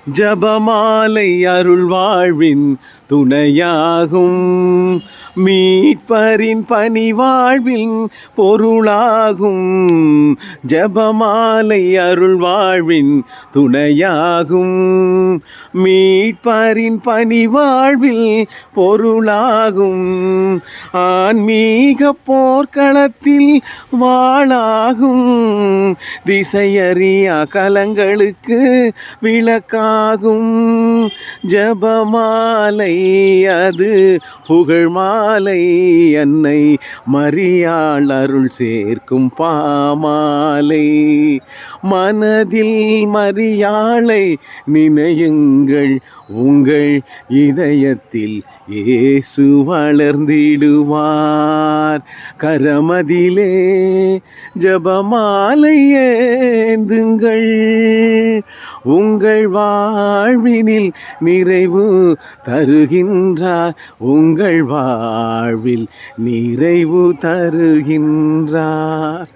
ஜபமாலை அருள் வாழ்வின் துணையாகும், மீட்பரின் பணி வாழ்வின் பொருளாகும். ஜபமாலை அருள் வாழ்வின் துணையாகும், மீட்பரின் பணி வாழ்வில் பொருளாகும். ஆன்மீக போர்க்களத்தில் வாளாகும், திசையறியா கலங்களுக்கு விளக்காகும். ஜபமாலை அது புகழ் மாலை, அன்னை மரியாள் அருள் சேர்க்கும் பாமாலை. மனதில் மரியாளை நினையுங்கள், உங்கள் இதயத்தில் இயேசு வளர்ந்திடுவார். கரமதிலே ஜபமாலை ஏந்துங்கள், உங்கள் வாழ்வினில் நிறைவு தருகின்றார், உங்கள் வாழ்வில் நிறைவு தருகின்றார்.